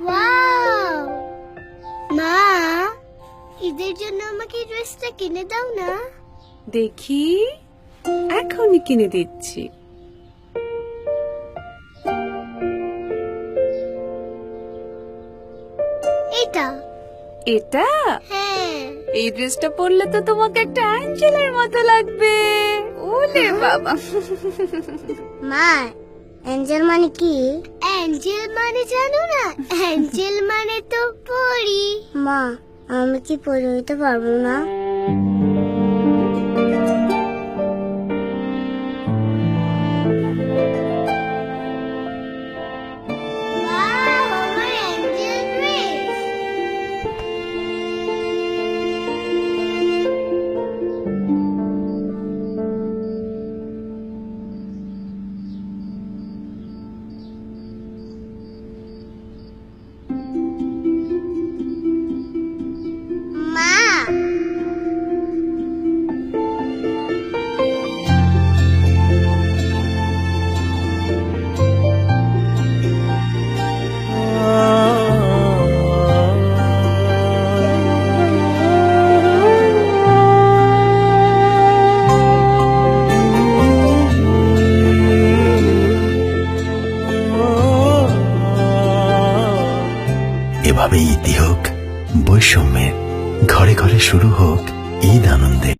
Wow! মা, ঈদের জন্য আমাকে এই ড্রেসটা কিনে দাও না। দেখি, এখনই কিনে দিচ্ছি। এটা? এটা? হ্যাঁ। এই ড্রেসটা পরলে তো তোমাকে একটা অ্যাঞ্জেলের মতো লাগবে। ওলে বাবা। মা, অ্যাঞ্জেল মানে কি? অ্যাঞ্জেল মানে জানো না? অ্যাঞ্জেল মানে তো পরি। মা, আমি কি পরি হতে পারবো না? ওয়াও, আমার অ্যাঞ্জেল ড্রেস। মা, এভাবেই ইতি হোক বৈষম্যের, ঘরে ঘরে শুরু হোক ঈদ আনন্দে।